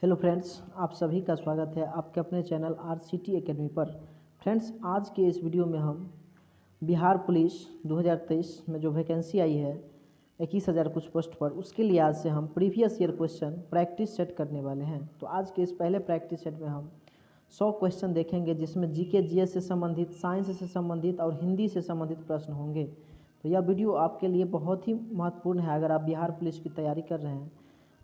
Hello friends, आप सभी का स्वागत है आपके अपने चैनल RCT एकेडमी पर। फ्रेंड्स, आज के इस वीडियो में हम बिहार पुलिस 2023 में जो वैकेंसी आई है 21,000 कुछ पोस्ट पर, उसके लिए आज से हम previous year question practice set करने वाले हैं। तो आज के इस पहले प्रैक्टिस सेट में हम 100 क्वेश्चन देखेंगे, जिसमें जीके जीएस से संबंधित, साइंस से संबंधित और हिंदी से संबंधित प्रश्न होंगे। तो यह वीडियो आपके लिए बहुत ही महत्वपूर्ण है। अगर आप बिहार पुलिस की तैयारी कर रहे हैं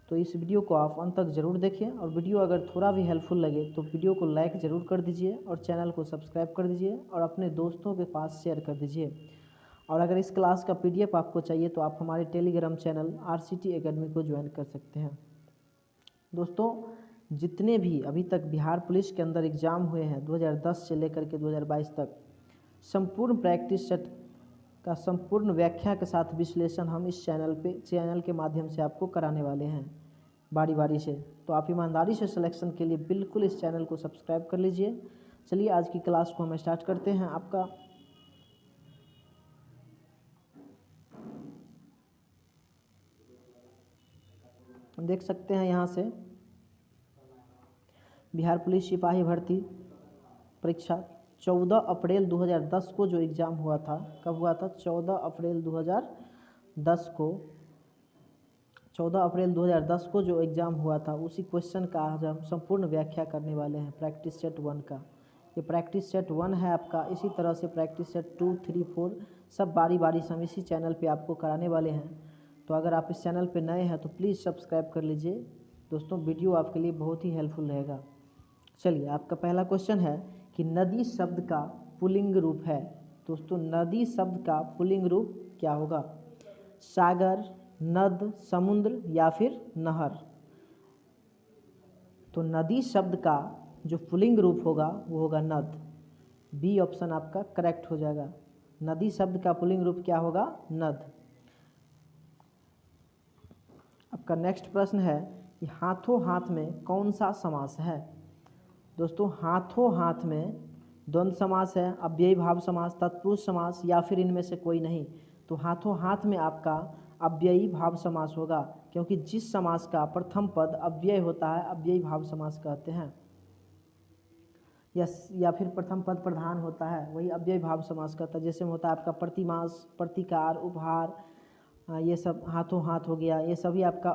तो इस वीडियो को आप अंत तक ज़रूर देखें, और वीडियो अगर थोड़ा भी हेल्पफुल लगे तो वीडियो को लाइक ज़रूर कर दीजिए और चैनल को सब्सक्राइब कर दीजिए और अपने दोस्तों के पास शेयर कर दीजिए। और अगर इस क्लास का PDF आपको चाहिए तो आप हमारे टेलीग्राम चैनल RCT एकेडमी को ज्वाइन कर सकते हैं। दोस्तों, जितने भी अभी तक बिहार पुलिस के अंदर एग्ज़ाम हुए हैं 2010 से लेकर के 2022 तक, संपूर्ण प्रैक्टिस सेट का संपूर्ण व्याख्या के साथ विश्लेषण हम इस चैनल के माध्यम से आपको कराने वाले हैं बारी बारी से। तो आप ईमानदारी से सिलेक्शन के लिए बिल्कुल इस चैनल को सब्सक्राइब कर लीजिए। चलिए आज की क्लास को हम स्टार्ट करते हैं। आपका देख सकते हैं यहाँ से बिहार पुलिस सिपाही भर्ती परीक्षा 14 अप्रैल 2010 को जो एग्ज़ाम हुआ था, कब हुआ था? 14 अप्रैल 2010 को 14 अप्रैल 2010 को जो एग्ज़ाम हुआ था, उसी क्वेश्चन का आज हम संपूर्ण व्याख्या करने वाले हैं प्रैक्टिस सेट 1 का। ये प्रैक्टिस सेट 1 है आपका। इसी तरह से प्रैक्टिस सेट 2, 3, 4 सब बारी बारी से हम इसी चैनल पे आपको कराने वाले हैं। तो अगर आप इस चैनल पे नए हैं तो प्लीज़ सब्सक्राइब कर लीजिए। दोस्तों, वीडियो आपके लिए बहुत ही हेल्पफुल रहेगा। चलिए, आपका पहला क्वेश्चन है कि नदी शब्द का पुल्लिंग रूप है। दोस्तों, नदी शब्द का पुल्लिंग रूप क्या होगा? सागर, नद, समुद्र या फिर नहर? तो नदी शब्द का जो पुल्लिंग रूप होगा वो होगा नद। बी ऑप्शन आपका करेक्ट हो जाएगा। नदी शब्द का पुल्लिंग रूप क्या होगा? नद। आपका नेक्स्ट प्रश्न है कि हाथों हाथ में कौन सा समास है? दोस्तों, हाथों हाथ में द्वंद्व समास है, अव्ययी भाव समास, तत्पुरुष समास या फिर इनमें से कोई नहीं। तो हाथों हाथ में आपका अव्ययी भाव समास होगा, क्योंकि जिस समास का प्रथम पद अव्यय होता है अव्ययी भाव समास कहते हैं। या फिर प्रथम पद प्रधान होता है, वही अव्ययी भाव समास कहता है। जैसे में होता है आपका प्रतिमास, प्रतिकार, उपहार, ये सब हाथों हाथ हो गया, ये सभी आपका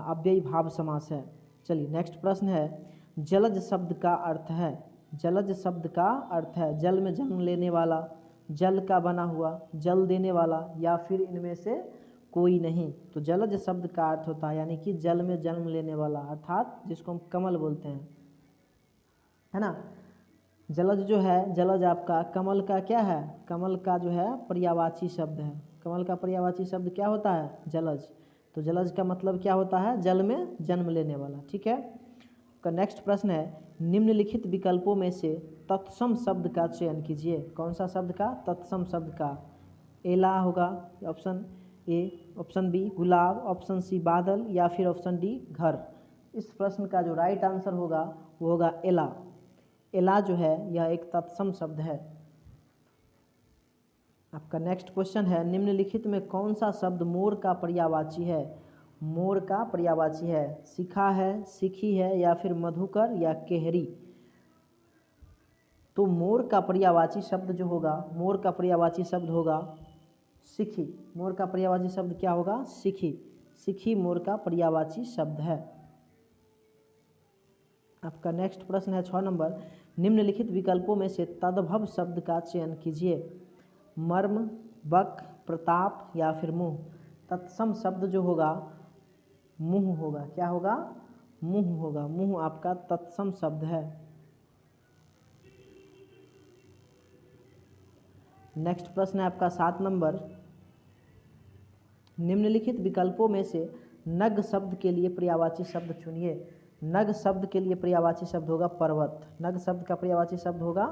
अव्ययी भाव समास है। चलिए, नेक्स्ट प्रश्न है, जलज शब्द का अर्थ है। जलज शब्द का अर्थ है जल में जन्म लेने वाला, जल का बना हुआ, जल देने वाला या फिर इनमें से कोई नहीं। तो जलज शब्द का अर्थ होता है यानी कि जल में जन्म लेने वाला, अर्थात जिसको हम कमल बोलते हैं, है ना। जलज जो है, जलज आपका कमल का क्या है? कमल का जो है पर्यायवाची शब्द है। कमल का पर्यायवाची शब्द क्या होता है? जलज। तो जलज का मतलब क्या होता है? जल में जन्म लेने वाला। ठीक है। का नेक्स्ट प्रश्न है, निम्नलिखित विकल्पों में से तत्सम शब्द का चयन कीजिए। कौन सा शब्द का? तत्सम शब्द का। एला होगा ऑप्शन ए, ऑप्शन बी गुलाब, ऑप्शन सी बादल या फिर ऑप्शन डी घर। इस प्रश्न का जो राइट आंसर होगा वो होगा एला। एला जो है यह एक तत्सम शब्द है। आपका नेक्स्ट क्वेश्चन है, निम्नलिखित में कौन सा शब्द मोर का पर्यायवाची है? मोर का पर्यायवाची है, शिखा है, शिखी है या फिर मधुकर या केहरी? तो मोर का पर्यायवाची शब्द जो होगा, मोर का पर्यायवाची शब्द होगा शिखी। मोर का पर्यायवाची शब्द क्या होगा? शिखी। शिखी मोर का पर्यायवाची शब्द है। आपका नेक्स्ट प्रश्न है 6 नंबर, निम्नलिखित विकल्पों में से तद्भव शब्द का चयन कीजिए। मर्म, बक, प्रताप या फिर मुँह? तत्सम शब्द जो होगा मुँह होगा। क्या होगा? मुँह होगा। मुँह आपका तत्सम शब्द है। नेक्स्ट प्रश्न है आपका 7 नंबर, निम्नलिखित विकल्पों में से नग शब्द के लिए पर्यायवाची शब्द चुनिए। नग शब्द के लिए पर्यायवाची शब्द होगा पर्वत। नग शब्द का पर्यायवाची शब्द होगा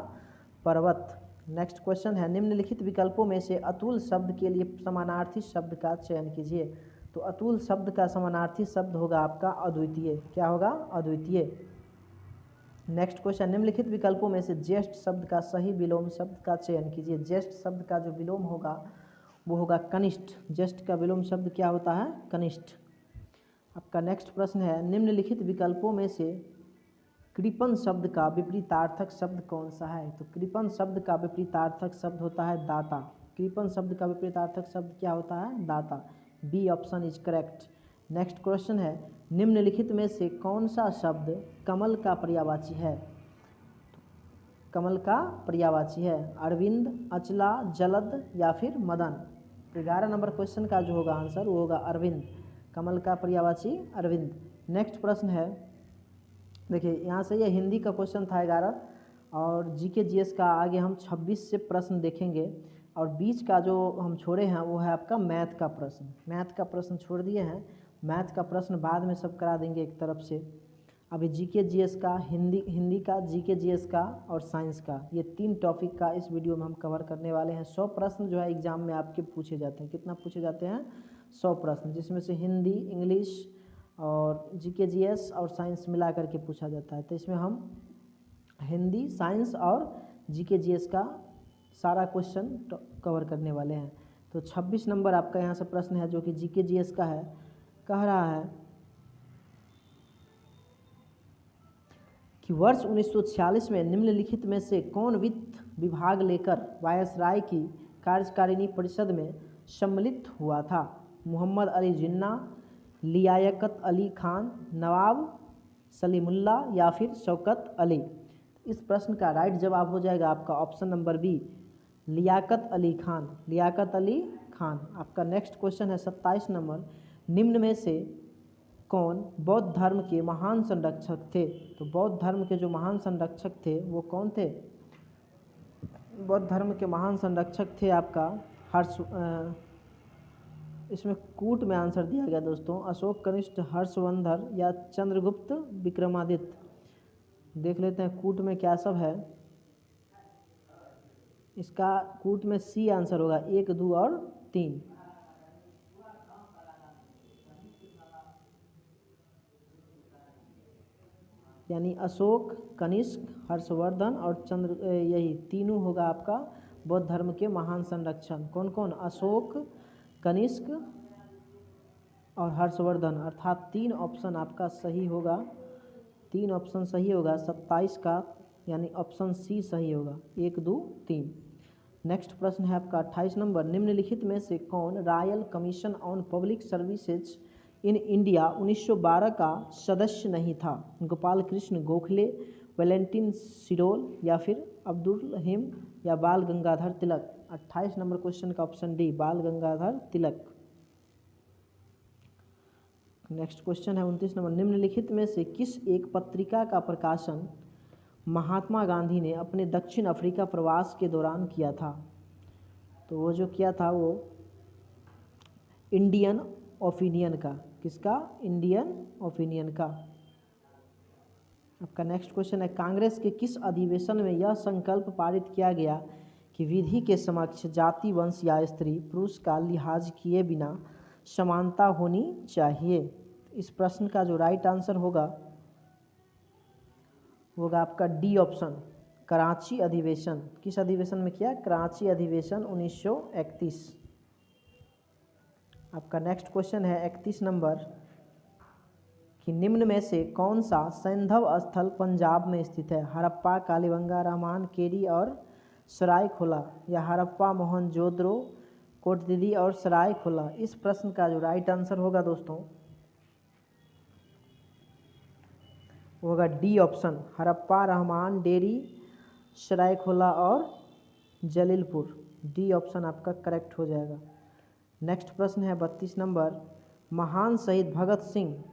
पर्वत। नेक्स्ट क्वेश्चन है, निम्नलिखित विकल्पों में से अतुल शब्द के लिए समानार्थी शब्द का चयन कीजिए। तो अतुल शब्द का समानार्थी शब्द होगा आपका अद्वितीय। क्या होगा? अद्वितीय। नेक्स्ट क्वेश्चन, निम्नलिखित विकल्पों में से ज्येष्ठ शब्द का सही विलोम शब्द का चयन कीजिए। ज्येष्ठ शब्द का जो विलोम होगा वो होगा कनिष्ठ। ज्येष्ठ का विलोम शब्द क्या होता है? कनिष्ठ। आपका नेक्स्ट प्रश्न है, निम्नलिखित विकल्पों में से कृपण शब्द का विपरीतार्थक शब्द कौन सा है? तो कृपण शब्द का विपरीतार्थक शब्द होता है दाता। कृपण शब्द का विपरीतार्थक शब्द क्या होता है? दाता। B option is correct. Next question है, निम्नलिखित में से कौन सा शब्द कमल का पर्यायवाची है? कमल का पर्यायवाची है अरविंद, अचला, जलद या फिर मदन। 11 नंबर क्वेश्चन का जो होगा आंसर वो होगा अरविंद। कमल का पर्यायवाची अरविंद। नेक्स्ट प्रश्न है, देखिए यहाँ से ये हिंदी का क्वेश्चन था 11 और जीके जीएस का आगे हम 26 से प्रश्न देखेंगे और बीच का जो हम छोड़े हैं वो है आपका मैथ का प्रश्न। मैथ का प्रश्न छोड़ दिए हैं, मैथ का प्रश्न बाद में सब करा देंगे एक तरफ से। अभी जीके जीएस का, हिंदी का, जीके जीएस का और साइंस का, ये 3 टॉपिक का इस वीडियो में हम कवर करने वाले हैं। 100 प्रश्न जो है एग्जाम में आपके पूछे जाते हैं। कितना पूछे जाते हैं? 100 प्रश्न, जिसमें से हिंदी, इंग्लिश और जीके जीएस और साइंस मिला करके पूछा जाता है। तो इसमें हम हिंदी, साइंस और जीके जीएस का सारा क्वेश्चन कवर करने वाले हैं। तो 26 नंबर आपका यहाँ से प्रश्न है जो कि जीके जीएस का है। कह रहा है कि वर्ष 1946 में निम्नलिखित में से कौन वित्त विभाग लेकर वायसराय की कार्यकारिणी परिषद में सम्मिलित हुआ था? मोहम्मद अली जिन्ना, लियाकत अली खान, नवाब सलीमुल्ला या फिर शौकत अली। इस प्रश्न का राइट जवाब हो जाएगा आपका option number B, Liaquat Ali Khan. Liaquat Ali Khan. आपका नेक्स्ट क्वेश्चन है 27 नंबर, निम्न में से कौन बौद्ध धर्म के महान संरक्षक थे? तो बौद्ध धर्म के जो महान संरक्षक थे वो कौन थे? बौद्ध धर्म के महान संरक्षक थे आपका इसमें कूट में आंसर दिया गया दोस्तों, अशोक कनिष्ठ, हर्षवर्धन या चंद्रगुप्त विक्रमादित्य। देख लेते हैं कूट में क्या सब है। इसका कूट में सी आंसर होगा, 1, 2 और 3। यानी अशोक, कनिष्क, हर्षवर्धन और चंद्र, यही तीनों होगा आपका बौद्ध धर्म के महान संरक्षण। कौन कौन? अशोक, कनिष्क और हर्षवर्धन, अर्थात 3 ऑप्शन आपका सही होगा। 3 ऑप्शन सही होगा 27 का, यानी ऑप्शन सी सही होगा, 1, 2, 3। नेक्स्ट प्रश्न है आपका 28 नंबर, निम्नलिखित में से कौन royal commission on public services in India 1912 का सदस्य नहीं था? गोपाल कृष्ण गोखले, वैलेंटिन सिरोल या फिर अब्दुल रहीम या बाल गंगाधर तिलक। 28 नंबर क्वेश्चन का ऑप्शन डी, बाल गंगाधर तिलक। नेक्स्ट क्वेश्चन है 29 नंबर, निम्नलिखित में से किस एक पत्रिका का प्रकाशन महात्मा गांधी ने अपने दक्षिण अफ्रीका प्रवास के दौरान किया था? तो वो जो किया था वो इंडियन ओपिनियन का। किसका? इंडियन ओपिनियन का। आपका नेक्स्ट क्वेश्चन है, कांग्रेस के किस अधिवेशन में यह संकल्प पारित किया गया कि विधि के समक्ष जाति, वंश या स्त्री पुरुष का लिहाज किए बिना समानता होनी चाहिए? इस प्रश्न का जो राइट आंसर होगा आपका डी ऑप्शन, कराची अधिवेशन। किस अधिवेशन में किया? कराची अधिवेशन 1931। आपका नेक्स्ट क्वेश्चन है 31 नंबर, कि निम्न में से कौन सा सैंधव स्थल पंजाब में स्थित है? हड़प्पा, कालीबंगा, रामान केरी और सरायखोला, या हड़प्पा, मोहनजोदड़ो, कोटदिली और सरायखोला। इस प्रश्न का जो राइट आंसर होगा दोस्तों वो होगा D option, Harappa, Rahman, dairy, Saraikhola और जलीलपुर। डी ऑप्शन आपका करेक्ट हो जाएगा। नेक्स्ट प्रश्न है 32 नंबर, महान शहीद भगत सिंह,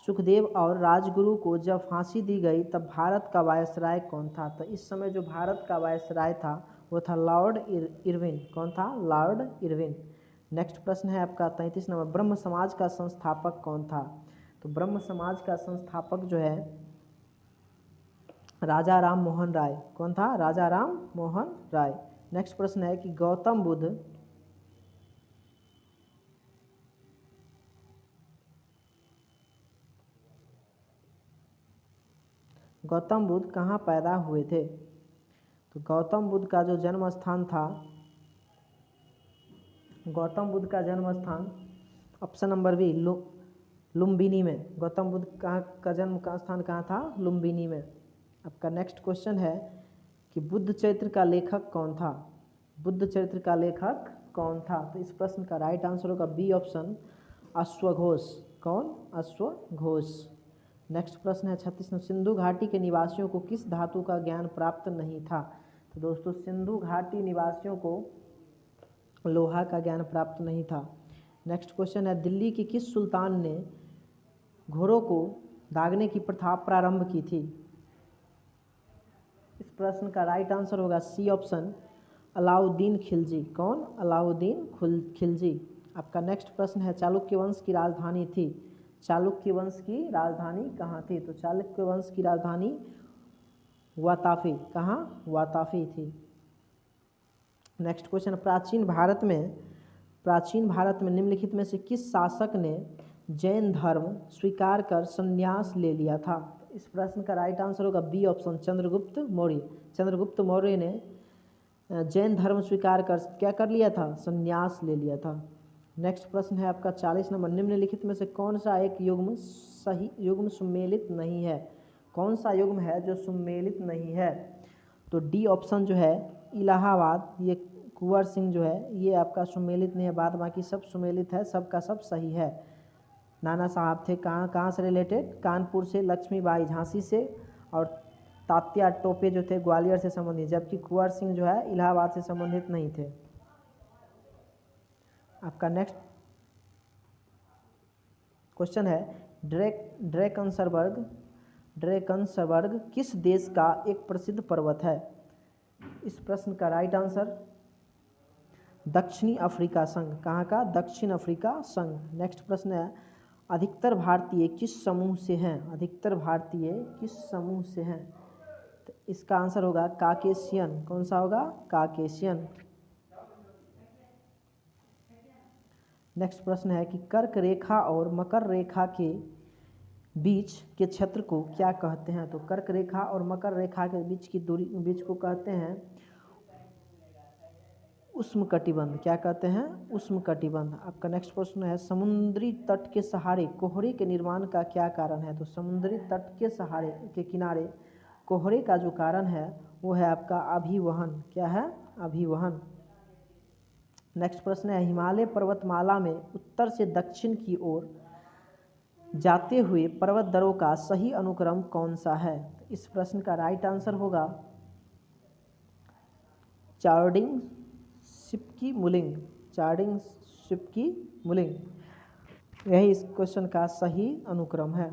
सुखदेव और राजगुरु को जब फांसी दी गई तब भारत का वायसराय कौन था? तो इस समय जो भारत का वायसराय था वो था लॉर्ड इरविन। कौन था? Lord Irwin. नेक्स्ट प्रश्न है आपका 33 नंबर, ब्रह्म समाज का संस्थापक कौन था? तो ब्रह्म समाज का संस्थापक जो है राजा राम मोहन राय। कौन था? राजा राम मोहन राय। नेक्स्ट प्रश्न है कि गौतम बुद्ध कहाँ पैदा हुए थे? तो गौतम बुद्ध का जो जन्म स्थान था, गौतम बुद्ध का जन्म स्थान ऑप्शन नंबर बी लुम्बिनी में। गौतम बुद्ध का जन्म का स्थान कहाँ था? लुम्बिनी में। आपका नेक्स्ट क्वेश्चन है कि बुद्ध चरित्र का लेखक कौन था? बुद्ध चरित्र का लेखक कौन था? तो इस प्रश्न का राइट आंसर होगा बी ऑप्शन, अश्वघोष। कौन? अश्वघोष। नेक्स्ट प्रश्न है 36 में, सिंधु घाटी के निवासियों को किस धातु का ज्ञान प्राप्त नहीं था? तो दोस्तों सिंधु घाटी निवासियों को लोहा का ज्ञान प्राप्त नहीं था। नेक्स्ट क्वेश्चन है, दिल्ली के किस सुल्तान ने घोड़ों को दागने की प्रथा प्रारंभ की थी? इस प्रश्न का राइट आंसर होगा सी ऑप्शन, अलाउद्दीन खिलजी। कौन? अलाउद्दीन खिलजी। आपका नेक्स्ट प्रश्न है, चालुक्य वंश की राजधानी थी। चालुक्य वंश की राजधानी कहाँ थी? तो चालुक्य वंश की राजधानी वाताफी। कहाँ? वाताफी थी। नेक्स्ट क्वेश्चन, प्राचीन भारत में निम्नलिखित में से किस शासक ने जैन धर्म स्वीकार कर संन्यास ले लिया था? इस प्रश्न का राइट आंसर होगा बी ऑप्शन, चंद्रगुप्त मौर्य। चंद्रगुप्त मौर्य ने जैन धर्म स्वीकार कर क्या कर लिया था? संन्यास ले लिया था। नेक्स्ट प्रश्न है आपका 40 नंबर, निम्नलिखित में से कौन सा एक युग्म सुमेलित नहीं है? कौन सा युग्म है जो सुमेलित नहीं है? तो डी ऑप्शन जो है इलाहाबाद, ये कुंवर सिंह जो है ये आपका सुमेलित नहीं है, बाद बाकी सब सुमेलित है, सबका सब सही है। नाना साहब थे कहाँ से रिलेटेड? कानपुर से, लक्ष्मीबाई झांसी से, और तात्या टोपे जो थे ग्वालियर से संबंधित, जबकि कुंवर सिंह जो है इलाहाबाद से संबंधित नहीं थे। आपका नेक्स्ट क्वेश्चन है, ड्रेकन्सबर्ग किस देश का एक प्रसिद्ध पर्वत है? इस प्रश्न का राइट आंसर दक्षिणी अफ्रीका संघ। कहाँ का? दक्षिण अफ्रीका संघ। नेक्स्ट प्रश्न है, अधिकतर भारतीय किस समूह से हैं? अधिकतर भारतीय किस समूह से हैं? तो इसका आंसर होगा काकेशियन। कौन सा होगा? काकेशियन। नेक्स्ट प्रश्न है कि कर्क रेखा और मकर रेखा के बीच के क्षेत्र को क्या कहते हैं? तो कर्क रेखा और मकर रेखा के बीच की दूरी बीच को कहते हैं उष्णकटिबंध। क्या कहते हैं? उष्णकटिबंध। आपका नेक्स्ट प्रश्न है, समुद्री तट के सहारे कोहरे के निर्माण का क्या कारण है? तो समुद्री तट के सहारे के किनारे कोहरे का जो कारण है वो है आपका अभिवहन। क्या है? अभिवहन। नेक्स्ट प्रश्न है, हिमालय पर्वतमाला में उत्तर से दक्षिण की ओर जाते हुए पर्वत दरों का सही अनुक्रम कौन सा है? इस प्रश्न का राइट आंसर होगा चार्डिंग शिपकी मुलिंग। चार्डिंग शिपकी मुलिंग, यही इस क्वेश्चन का सही अनुक्रम है।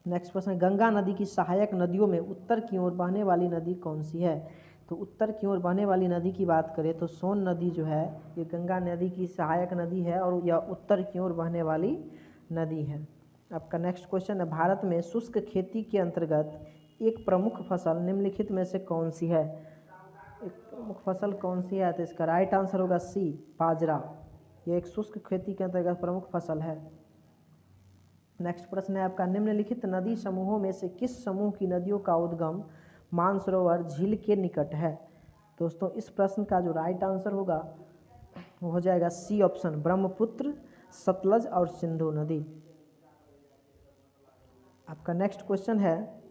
नेक्स्ट प्रश्न, गंगा नदी की सहायक नदियों में उत्तर की ओर बहने वाली नदी कौन सी है? तो उत्तर की ओर बहने वाली नदी की बात करें तो सोन नदी जो है ये गंगा नदी की सहायक नदी है और यह उत्तर की ओर बहने वाली नदी है। आपका नेक्स्ट क्वेश्चन है, भारत में शुष्क खेती के अंतर्गत एक प्रमुख फसल निम्नलिखित में से कौन सी है? एक प्रमुख फसल कौन सी है? तो इसका राइट आंसर होगा सी, बाजरा। यह एक शुष्क खेती के अंतर्गत प्रमुख फसल है। नेक्स्ट प्रश्न है आपका, निम्नलिखित नदी समूहों में से किस समूह की नदियों का उद्गम मानसरोवर झील के निकट है? दोस्तों इस प्रश्न का जो राइट आंसर होगा वो हो जाएगा सी ऑप्शन, ब्रह्मपुत्र, सतलज और सिंधु नदी। आपका नेक्स्ट क्वेश्चन है,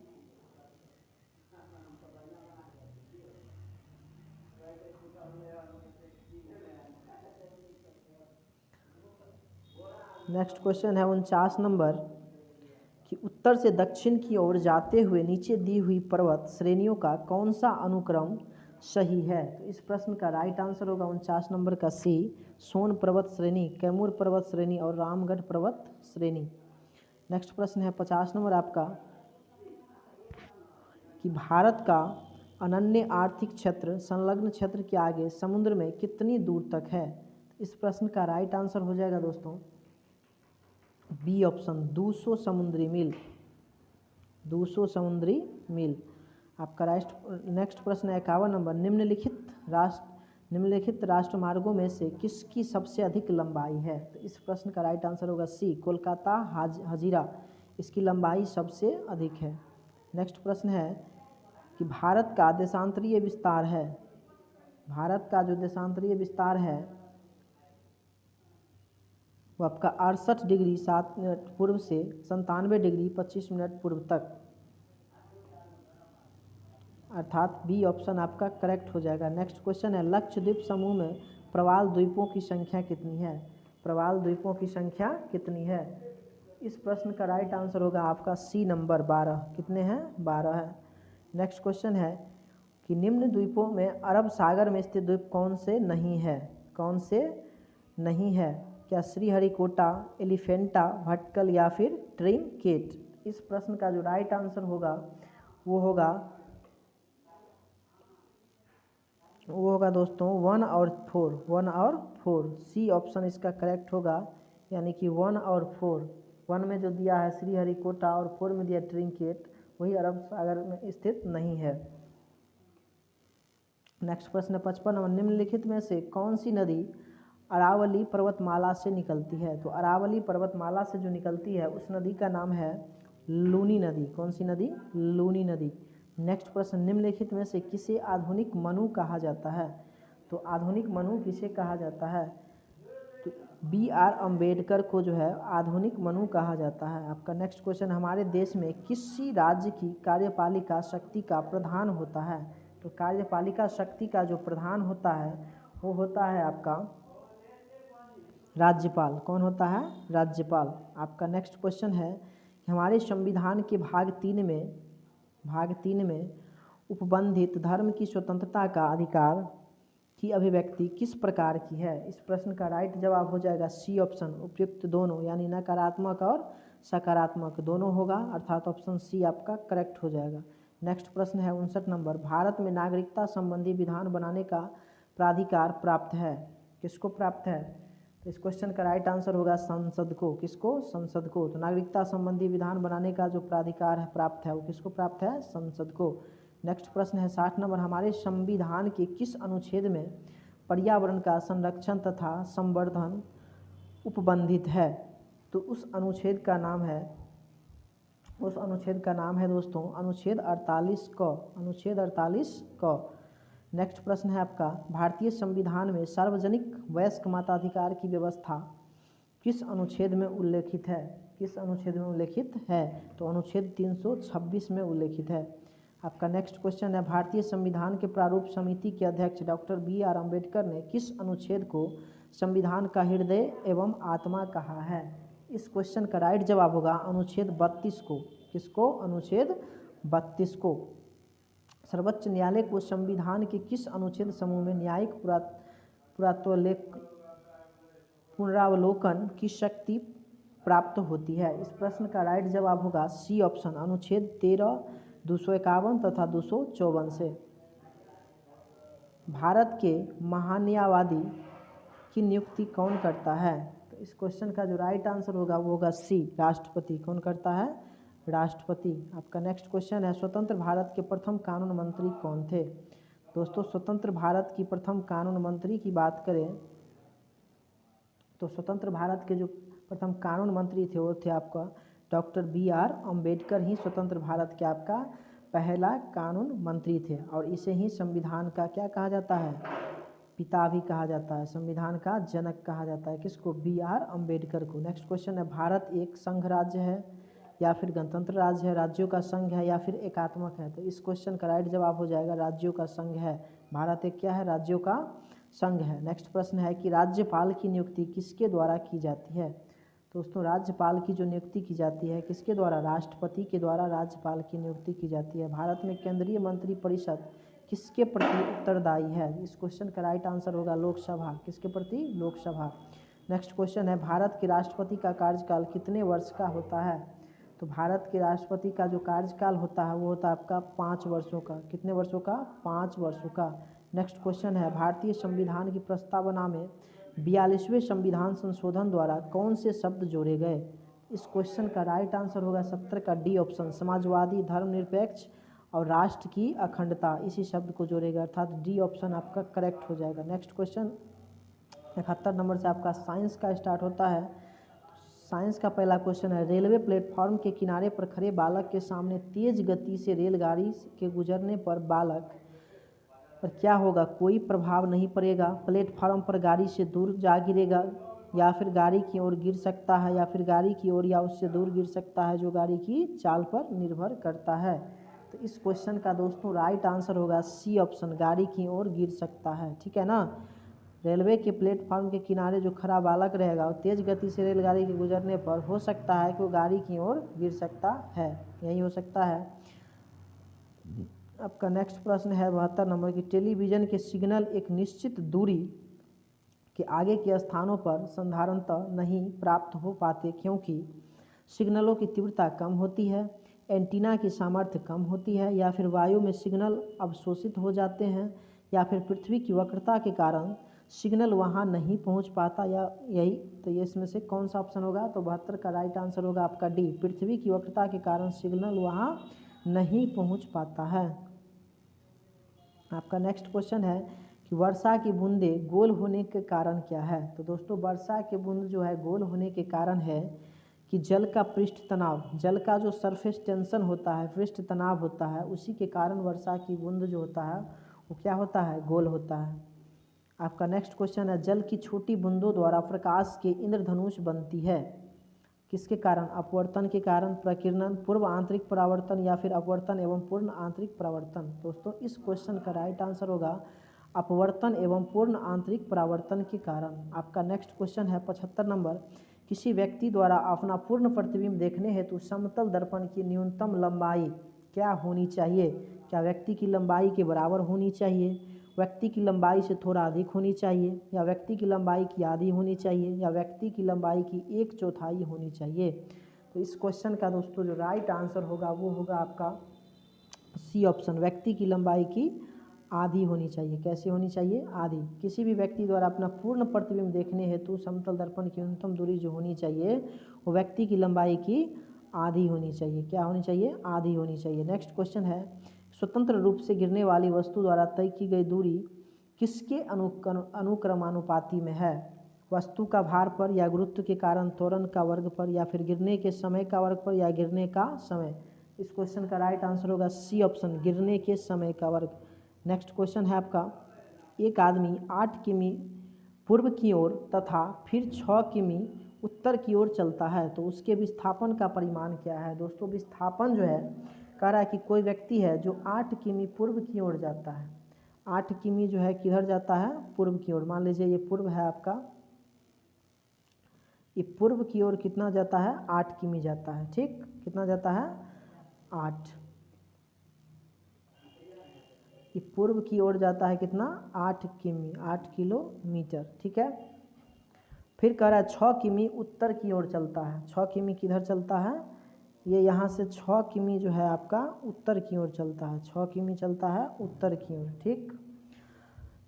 नेक्स्ट क्वेश्चन है 49 नंबर कि उत्तर से दक्षिण की ओर जाते हुए नीचे दी हुई पर्वत श्रेणियों का कौन सा अनुक्रम सही है? तो इस प्रश्न का राइट आंसर होगा 49 नंबर का सी, सोन पर्वत श्रेणी, कैमूर पर्वत श्रेणी और रामगढ़ पर्वत श्रेणी। नेक्स्ट प्रश्न है 50 नंबर आपका कि भारत का अनन्य आर्थिक क्षेत्र संलग्न क्षेत्र के आगे समुद्र में कितनी दूर तक है? इस प्रश्न का राइट आंसर हो जाएगा दोस्तों बी ऑप्शन, 200 समुद्री मील। 200 समुद्री मील। आपका नेक्स्ट प्रश्न है 51 नंबर, निम्नलिखित राष्ट्रमार्गों में से किसकी सबसे अधिक लंबाई है? तो इस प्रश्न का राइट आंसर होगा सी, कोलकाता हजीरा, इसकी लंबाई सबसे अधिक है। नेक्स्ट प्रश्न है कि भारत का देशांतरीय विस्तार है, भारत का जो देशांतरीय विस्तार है वो आपका 68 डिग्री 7 मिनट पूर्व से 97 डिग्री 25 मिनट पूर्व तक, अर्थात बी ऑप्शन आपका करेक्ट हो जाएगा। नेक्स्ट क्वेश्चन है, लक्षद्वीप समूह में प्रवाल द्वीपों की संख्या कितनी है? प्रवाल द्वीपों की संख्या कितनी है? इस प्रश्न का राइट आंसर होगा आपका सी नंबर 12। कितने हैं? 12 है। नेक्स्ट क्वेश्चन है कि निम्न द्वीपों में अरब सागर में स्थित द्वीप कौन से नहीं है? कौन से नहीं है? क्या श्रीहरिकोटा, एलिफेंटा, भटकल या फिर ट्रिंकेट? इस प्रश्न का जो राइट आंसर होगा वो होगा दोस्तों 1 और 4। 1 और 4 सी ऑप्शन इसका करेक्ट होगा, यानी कि 1 और 4। 1 में जो दिया है श्रीहरिकोटा और 4 में दिया ट्रिंकेट, वही अरब सागर में स्थित नहीं है। नेक्स्ट प्रश्न 55 और निम्नलिखित में से कौन सी नदी अरावली पर्वतमाला से निकलती है? तो अरावली पर्वतमाला से जो निकलती है उस नदी का नाम है लूनी नदी। कौन सी नदी? लूनी नदी। नेक्स्ट प्रश्न, निम्नलिखित में से किसे आधुनिक मनु कहा जाता है? तो आधुनिक मनु किसे कहा जाता है? तो B.R. अम्बेडकर को जो है आधुनिक मनु कहा जाता है। आपका नेक्स्ट क्वेश्चन, हमारे देश में किसी राज्य की कार्यपालिका शक्ति का प्रधान होता है? तो कार्यपालिका शक्ति का जो प्रधान होता है वो होता है आपका राज्यपाल। कौन होता है? राज्यपाल। आपका नेक्स्ट क्वेश्चन है कि हमारे संविधान के भाग 3 में उपबंधित धर्म की स्वतंत्रता का अधिकार की अभिव्यक्ति किस प्रकार की है? इस प्रश्न का राइट जवाब हो जाएगा सी ऑप्शन, उपयुक्त दोनों, यानी नकारात्मक और सकारात्मक दोनों होगा, अर्थात ऑप्शन सी आपका करेक्ट हो जाएगा। नेक्स्ट प्रश्न है 59 नंबर, भारत में नागरिकता संबंधी विधान बनाने का प्राधिकार प्राप्त है? किसको प्राप्त है? तो इस क्वेश्चन का राइट आंसर होगा संसद को। किसको? संसद को। तो नागरिकता संबंधी विधान बनाने का जो प्राधिकार है प्राप्त है वो किसको प्राप्त है? संसद को। नेक्स्ट प्रश्न है 60 नंबर, हमारे संविधान के किस अनुच्छेद में पर्यावरण का संरक्षण तथा संवर्धन उपबंधित है? तो उस अनुच्छेद का नाम है दोस्तों अनुच्छेद 48 क। अनुच्छेद 48 क। नेक्स्ट प्रश्न है आपका, भारतीय संविधान में सार्वजनिक वयस्क मताधिकार की व्यवस्था किस अनुच्छेद में उल्लेखित है? किस अनुच्छेद में उल्लेखित है? तो अनुच्छेद 326 में उल्लेखित है। आपका नेक्स्ट क्वेश्चन है, भारतीय संविधान के प्रारूप समिति के अध्यक्ष डॉक्टर B.R. अम्बेडकर ने किस अनुच्छेद को संविधान का हृदय एवं आत्मा कहा है? इस क्वेश्चन का राइट जवाब होगा अनुच्छेद 32 को। किसको? अनुच्छेद 32 को। सर्वोच्च न्यायालय को संविधान के किस अनुच्छेद समूह में न्यायिक पुनरावलोकन की शक्ति प्राप्त होती है? इस प्रश्न का राइट जवाब होगा सी ऑप्शन, अनुच्छेद 13, 251 तथा 254 से। भारत के महान्यायवादी की नियुक्ति कौन करता है? तो इस क्वेश्चन का जो राइट आंसर होगा वो होगा सी, राष्ट्रपति। कौन करता है? राष्ट्रपति। आपका नेक्स्ट क्वेश्चन है, स्वतंत्र भारत के प्रथम कानून मंत्री कौन थे? दोस्तों स्वतंत्र भारत की प्रथम कानून मंत्री की बात करें तो स्वतंत्र भारत के जो प्रथम कानून मंत्री थे वो थे आपका डॉक्टर B.R. अम्बेडकर ही स्वतंत्र भारत के आपका पहला कानून मंत्री थे, और इसे ही संविधान का क्या कहा जाता है? पिता भी कहा जाता है, संविधान का जनक कहा जाता है। किसको? B.R. अम्बेडकर को। नेक्स्ट क्वेश्चन है, भारत एक संघ राज्य है या फिर गणतंत्र राज्य है, राज्यों का संघ है या फिर एकात्मक है? तो इस क्वेश्चन का राइट जवाब हो जाएगा राज्यों का संघ है। भारत एक क्या है? राज्यों का संघ है। नेक्स्ट प्रश्न है कि राज्यपाल की नियुक्ति किसके द्वारा की जाती है? दोस्तों राज्यपाल की जो नियुक्ति की जाती है किसके द्वारा? राष्ट्रपति के द्वारा राज्यपाल की नियुक्ति की जाती है। भारत में केंद्रीय मंत्रिपरिषद किसके प्रति उत्तरदायी है? इस क्वेश्चन का राइट आंसर होगा लोकसभा। किसके प्रति? लोकसभा। नेक्स्ट क्वेश्चन है, भारत के राष्ट्रपति का कार्यकाल कितने वर्ष का होता है? तो भारत के राष्ट्रपति का जो कार्यकाल होता है वो होता है आपका 5 वर्षों का। कितने वर्षों का? 5 वर्षों का। नेक्स्ट क्वेश्चन है, भारतीय संविधान की प्रस्तावना में 42वें संविधान संशोधन द्वारा कौन से शब्द जोड़े गए? इस क्वेश्चन का राइट आंसर होगा 70 का डी ऑप्शन, समाजवादी, धर्मनिरपेक्ष और राष्ट्र की अखंडता, इसी शब्द को जोड़ेगा, अर्थात डी ऑप्शन आपका करेक्ट हो जाएगा। नेक्स्ट क्वेश्चन 71 नंबर से आपका साइंस का स्टार्ट होता है। साइंस का पहला क्वेश्चन है, रेलवे प्लेटफॉर्म के किनारे पर खड़े बालक के सामने तेज गति से रेलगाड़ी के गुजरने पर बालक पर क्या होगा? कोई प्रभाव नहीं पड़ेगा। प्लेटफॉर्म पर गाड़ी से दूर जा गिरेगा, या फिर गाड़ी की ओर गिर सकता है, या फिर गाड़ी की ओर या उससे दूर गिर सकता है, जो गाड़ी की चाल पर निर्भर करता है। तो इस क्वेश्चन का दोस्तों राइट आंसर होगा सी ऑप्शन, गाड़ी की ओर गिर सकता है। ठीक है ना। रेलवे के प्लेटफॉर्म के किनारे जो खड़ा बालक रहेगा वो तेज़ गति से रेलगाड़ी के गुजरने पर हो सकता है कि वो गाड़ी की ओर गिर सकता है, यही हो सकता है। आपका नेक्स्ट प्रश्न है 72 नंबर की, टेलीविज़न के सिग्नल एक निश्चित दूरी के आगे के स्थानों पर साधारणतः नहीं प्राप्त हो पाते, क्योंकि सिग्नलों की तीव्रता कम होती है, एंटीना की सामर्थ्य कम होती है, या फिर वायु में सिग्नल अवशोषित हो जाते हैं, या फिर पृथ्वी की वक्रता के कारण सिग्नल वहां नहीं पहुंच पाता, या यही। तो ये इसमें से कौन सा ऑप्शन होगा? तो 72 का राइट आंसर होगा आपका डी, पृथ्वी की वक्रता के कारण सिग्नल वहां नहीं पहुंच पाता है। आपका नेक्स्ट क्वेश्चन है कि वर्षा की बूंदें गोल होने के कारण क्या है? तो दोस्तों वर्षा की बूंद जो है गोल होने के कारण है कि जल का पृष्ठ तनाव, जल का जो सरफेस टेंशन होता है, पृष्ठ तनाव होता है, उसी के कारण वर्षा की बूंद जो होता है वो क्या होता है? गोल होता है। आपका नेक्स्ट क्वेश्चन है, जल की छोटी बूंदों द्वारा प्रकाश के इंद्रधनुष बनती है, किसके कारण? अपवर्तन के कारण, प्रकीर्णन, पूर्व आंतरिक परावर्तन, या फिर अपवर्तन एवं पूर्ण आंतरिक परावर्तन। दोस्तों इस क्वेश्चन का राइट आंसर होगा अपवर्तन एवं पूर्ण आंतरिक परावर्तन के कारण। आपका नेक्स्ट क्वेश्चन है 75 नंबर, किसी व्यक्ति द्वारा अपना पूर्ण प्रतिबिंब देखने हेतु समतल दर्पण की न्यूनतम लंबाई क्या होनी चाहिए? क्या व्यक्ति की लंबाई के बराबर होनी चाहिए, व्यक्ति की लंबाई से थोड़ा अधिक होनी चाहिए, या व्यक्ति की लंबाई की आधी होनी चाहिए, या व्यक्ति की लंबाई की 1/4 होनी चाहिए? तो इस क्वेश्चन का दोस्तों जो राइट आंसर होगा वो होगा आपका सी ऑप्शन, व्यक्ति की लंबाई की आधी होनी चाहिए। कैसे होनी चाहिए? आधी। किसी भी व्यक्ति द्वारा अपना पूर्ण प्रतिबिंब देखने हेतु समतल दर्पण की न्यूनतम दूरी जो होनी चाहिए वो व्यक्ति की लंबाई की आधी होनी चाहिए। क्या होनी चाहिए? आधी होनी चाहिए। नेक्स्ट क्वेश्चन है, स्वतंत्र रूप से गिरने वाली वस्तु द्वारा तय की गई दूरी किसके अनुक्रमानुपाती में है? वस्तु का भार पर, या गुरुत्व के कारण त्वरण का वर्ग पर, या फिर गिरने के समय का वर्ग पर, या गिरने का समय? इस क्वेश्चन का राइट आंसर होगा सी ऑप्शन, गिरने के समय का वर्ग। नेक्स्ट क्वेश्चन है आपका, एक आदमी 8 किमी पूर्व की ओर तथा फिर 6 किमी उत्तर की ओर चलता है, तो उसके विस्थापन का परिमाण क्या है? दोस्तों विस्थापन जो है कह रहा है कि कोई व्यक्ति है जो 8 किमी पूर्व की ओर जाता है। 8 किमी जो है किधर जाता है? पूर्व की ओर। मान लीजिए ये पूर्व है आपका, ये पूर्व की ओर कितना जाता है? 8 किमी जाता है। ठीक, कितना जाता है? 8। ये पूर्व की ओर जाता है कितना? 8 किमी, 8 किलोमीटर। ठीक है। फिर कह रहा है 6 किमी उत्तर की ओर चलता है। 6 किमी किधर चलता है? ये यहाँ से 6 किमी जो है आपका उत्तर की ओर चलता है। 6 किमी चलता है उत्तर की ओर। ठीक,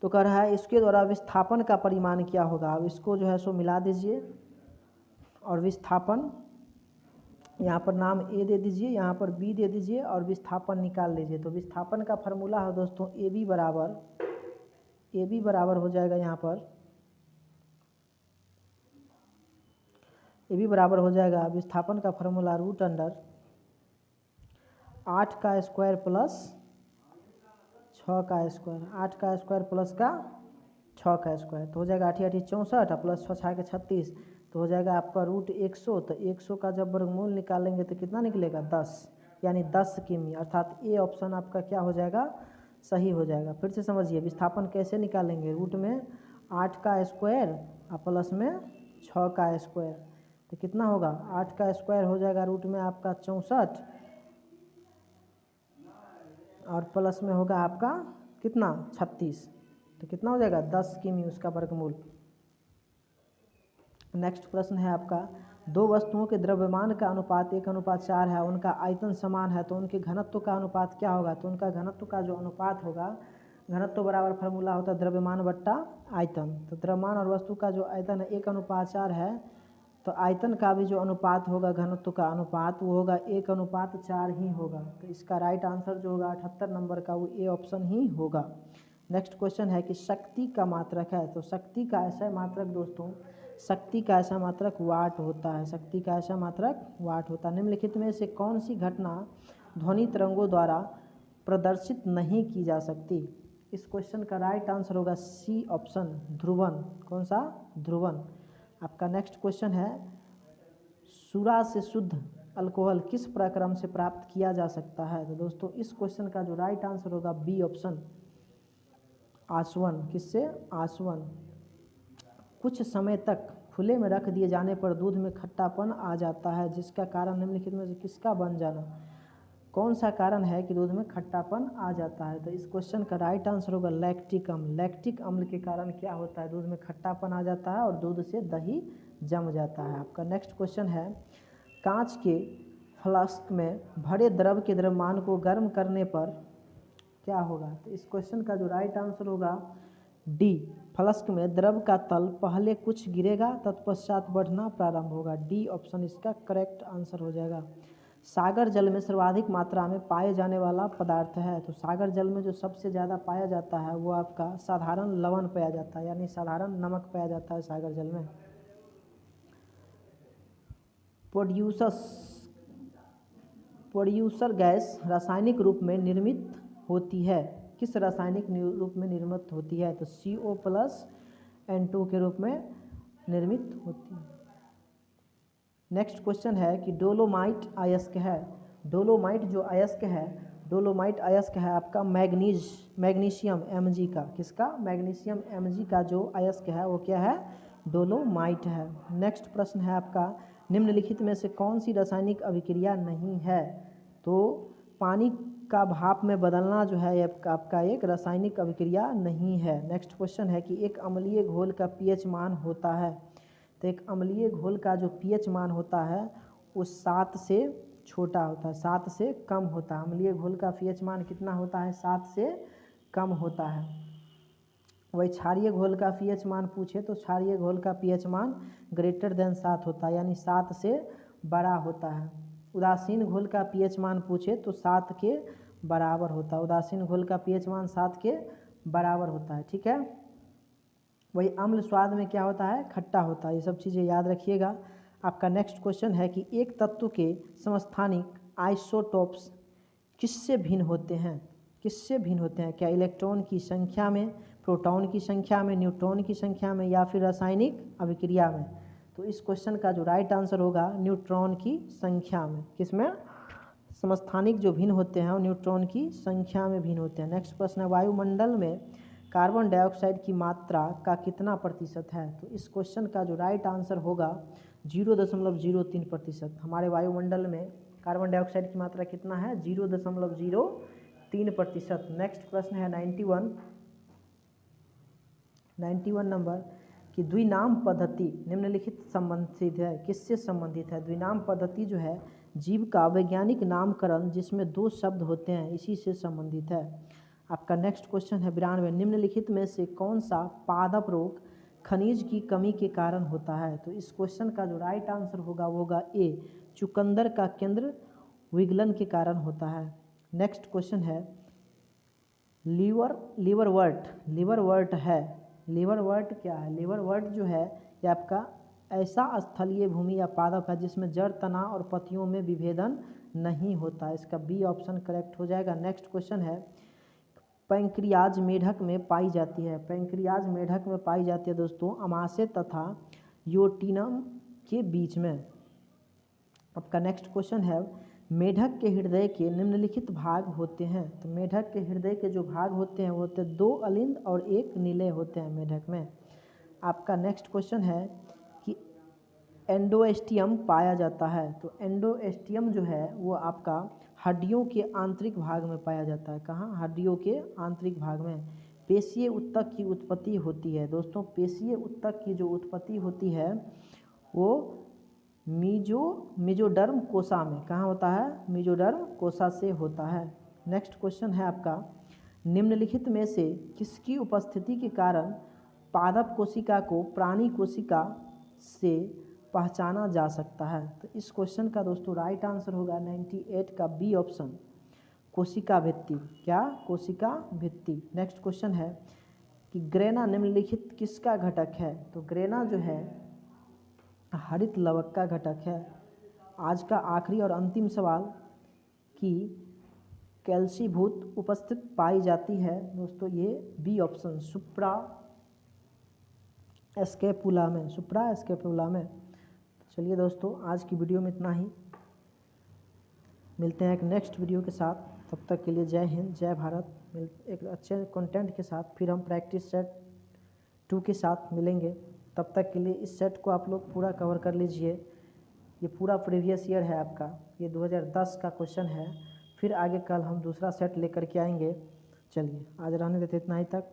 तो कह रहा है इसके द्वारा विस्थापन का परिमाण क्या होगा? अब इसको जो है सो मिला दीजिए और विस्थापन यहाँ पर नाम ए दे दीजिए, यहाँ पर बी दे दीजिए और विस्थापन निकाल लीजिए। तो विस्थापन का फार्मूला है दोस्तों ए बी बराबर हो जाएगा, यहाँ पर ए बी बराबर हो जाएगा विस्थापन का फार्मूला रूट अंडर 8 का स्क्वायर प्लस 6 का स्क्वायर, 8 का स्क्वायर प्लस का 6 का स्क्वायर, तो हो जाएगा 8 8 64 प्लस 6 6 36, तो हो जाएगा आपका रूट 100। तो 100 का जब वर्गमूल निकालेंगे तो कितना निकलेगा? 10, यानी 10 किमी, अर्थात ए ऑप्शन आपका क्या हो जाएगा? सही हो जाएगा। फिर से समझिए विस्थापन कैसे निकालेंगे? रूट में 8 का स्क्वायर और प्लस में 6 का स्क्वायर, तो कितना होगा? 8 का स्क्वायर हो जाएगा रूट में आपका 64 और प्लस में होगा आपका कितना? 36, तो कितना हो जाएगा? 10 किमी उसका वर्गमूल। नेक्स्ट प्रश्न है आपका, दो वस्तुओं के द्रव्यमान का अनुपात 1:4 है, उनका आयतन समान है, तो उनके घनत्व का अनुपात क्या होगा? तो उनका घनत्व का जो अनुपात होगा, घनत्व बराबर फार्मूला होता है द्रव्यमान बट्टा आयतन। तो द्रव्यमान और वस्तु का जो आयतन है 1:4 है, तो आयतन का भी जो अनुपात होगा, घनत्व का अनुपात, वो होगा 1:4 ही होगा। तो इसका राइट आंसर जो होगा 78 नंबर का वो ए ऑप्शन ही होगा। नेक्स्ट क्वेश्चन है कि शक्ति का मात्रक है, तो शक्ति का ऐसा मात्रक दोस्तों, शक्ति का ऐसा मात्रक वाट होता है। शक्ति का ऐसा मात्रक वाट होता है। निम्नलिखित में से कौन सी घटना ध्वनि तरंगों द्वारा प्रदर्शित नहीं की जा सकती? इस क्वेश्चन का राइट आंसर होगा सी ऑप्शन, ध्रुवन। कौन सा? ध्रुवन। आपका नेक्स्ट क्वेश्चन है, सूरा से शुद्ध अल्कोहल किस प्रक्रम से प्राप्त किया जा सकता है? तो दोस्तों इस क्वेश्चन का जो राइट आंसर होगा बी ऑप्शन, आसवन। किससे? आसवन। कुछ समय तक खुले में रख दिए जाने पर दूध में खट्टापन आ जाता है, जिसका कारण निम्नलिखित में से किसका बन जाना? कौन सा कारण है कि दूध में खट्टापन आ जाता है? तो इस क्वेश्चन का राइट आंसर होगा लैक्टिक अम्ल। लैक्टिक अम्ल के कारण क्या होता है? दूध में खट्टापन आ जाता है और दूध से दही जम जाता है। आपका नेक्स्ट क्वेश्चन है, कांच के फ्लास्क में भरे द्रव के द्रव्यमान को गर्म करने पर क्या होगा? तो इस क्वेश्चन का जो राइट आंसर होगा डी, फ्लास्क में द्रव का तल पहले कुछ गिरेगा तत्पश्चात बढ़ना प्रारंभ होगा। डी ऑप्शन इसका करेक्ट आंसर हो जाएगा। सागर जल में सर्वाधिक मात्रा में पाए जाने वाला पदार्थ है? तो सागर जल में जो सबसे ज़्यादा पाया जाता है वो आपका साधारण लवण पाया जाता है, यानी साधारण नमक पाया जाता है सागर जल में। प्रोड्यूसर गैस रासायनिक रूप में निर्मित होती है? किस रासायनिक रूप में निर्मित होती है? तो CO+N2 के रूप में निर्मित होती है। नेक्स्ट क्वेश्चन है कि डोलोमाइट अयस्क है? डोलोमाइट जो अयस्क है, डोलोमाइट अयस्क है आपका मैग्नीशियम Mg का। किसका? मैग्नीशियम Mg का जो अयस्क है वो क्या है? डोलोमाइट है। नेक्स्ट प्रश्न है आपका, निम्नलिखित में से कौन सी रासायनिक अभिक्रिया नहीं है? तो पानी का भाप में बदलना जो है आपका एक रासायनिक अभिक्रिया नहीं है। नेक्स्ट क्वेश्चन है कि एक अम्लीय घोल का pH मान होता है? तो एक अम्लीय घोल का जो pH मान होता है वो 7 से छोटा होता है, 7 से कम होता है। अम्लीय घोल का pH मान कितना होता है? 7 से कम होता है। वही क्षारीय घोल का pH मान पूछे तो क्षारीय घोल का pH मान ग्रेटर देन 7 होता है, यानी 7 से बड़ा होता है। उदासीन घोल का pH मान पूछे तो 7 के बराबर होता है। उदासीन घोल का pH मान 7 के बराबर होता है। ठीक है। वही अम्ल स्वाद में क्या होता है? खट्टा होता है। ये सब चीज़ें याद रखिएगा। आपका नेक्स्ट क्वेश्चन है कि एक तत्व के समस्थानिक आइसोटोप्स किससे भिन्न होते हैं? किससे भिन्न होते हैं? क्या इलेक्ट्रॉन की संख्या में, प्रोटॉन की संख्या में, न्यूट्रॉन की संख्या में, या फिर रासायनिक अभिक्रिया में? तो इस क्वेश्चन का जो राइट आंसर होगा न्यूट्रॉन की संख्या में। किसमें? समस्थानिक जो भिन्न होते हैं वो न्यूट्रॉन की संख्या में भिन्न होते हैं। नेक्स्ट प्रश्न है, वायुमंडल में कार्बन डाइऑक्साइड की मात्रा का कितना प्रतिशत है? तो इस क्वेश्चन का जो राइट आंसर होगा 0.03%। हमारे वायुमंडल में कार्बन डाइऑक्साइड की मात्रा कितना है? 0.03%। नेक्स्ट प्रश्न है 91 नंबर कि द्विनाम पद्धति निम्नलिखित संबंधित है? किससे संबंधित है? द्विनाम पद्धति जो है जीव का वैज्ञानिक नामकरण जिसमें 2 शब्द होते हैं, इसी से संबंधित है। आपका नेक्स्ट क्वेश्चन है 92, निम्नलिखित में से कौन सा पादप रोग खनिज की कमी के कारण होता है? तो इस क्वेश्चन का जो राइट आंसर होगा वो होगा ए, चुकंदर का केंद्र विगलन के कारण होता है। नेक्स्ट क्वेश्चन है लिवरवर्ट है। लिवरवर्ट क्या है? लिवरवर्ट जो है ये आपका ऐसा स्थलीय भूमि या पादप है जिसमें जड़, तना और पत्तियों में विभेदन नहीं होता। इसका बी ऑप्शन करेक्ट हो जाएगा। नेक्स्ट क्वेश्चन है पैंक्रियाज मेढक में पाई जाती है? पैंक्रियाज मेढक में पाई जाती है दोस्तों अमाशय तथा योटिनम के बीच में। आपका नेक्स्ट क्वेश्चन है मेढक के हृदय के निम्नलिखित भाग होते हैं? तो मेढक के हृदय के जो भाग होते हैं वो होते हैं 2 अलिंद और 1 निलय होते हैं मेढक में। आपका नेक्स्ट क्वेश्चन है कि एंडोस्टियम पाया जाता है? तो एंडोस्टियम जो है वो आपका हड्डियों के आंतरिक भाग में पाया जाता है। कहाँ? हड्डियों के आंतरिक भाग में। पेशीय ऊतक की उत्पत्ति होती है दोस्तों, पेशीय ऊतक की जो उत्पत्ति होती है वो मेजोडर्म कोशा में। कहाँ होता है? मेजोडर्म कोशा से होता है। नेक्स्ट क्वेश्चन है आपका निम्नलिखित में से किसकी उपस्थिति के कारण पादप कोशिका को प्राणी कोशिका से पहचाना जा सकता है? तो इस क्वेश्चन का दोस्तों राइट आंसर होगा 98 का बी ऑप्शन, कोशिका भित्ति। क्या? कोशिका भित्ति। नेक्स्ट क्वेश्चन है कि ग्रेना निम्नलिखित किसका घटक है? तो ग्रेना जो है हरित लवक का घटक है। आज का आखिरी और अंतिम सवाल कि कैल्सीभूत उपस्थित पाई जाती है दोस्तों, ये बी ऑप्शन स्केपुला सुप्रा स्केपुला में। चलिए दोस्तों, आज की वीडियो में इतना ही। मिलते हैं एक नेक्स्ट वीडियो के साथ। तब तक के लिए जय हिंद, जय भारत। एक अच्छे कंटेंट के साथ फिर हम प्रैक्टिस सेट 2 के साथ मिलेंगे। तब तक के लिए इस सेट को आप लोग पूरा कवर कर लीजिए। ये पूरा प्रीवियस ईयर है आपका, ये 2010 का क्वेश्चन है। फिर आगे कल हम दूसरा सेट लेकर के आएंगे। चलिए आज रहने देते इतना ही तक।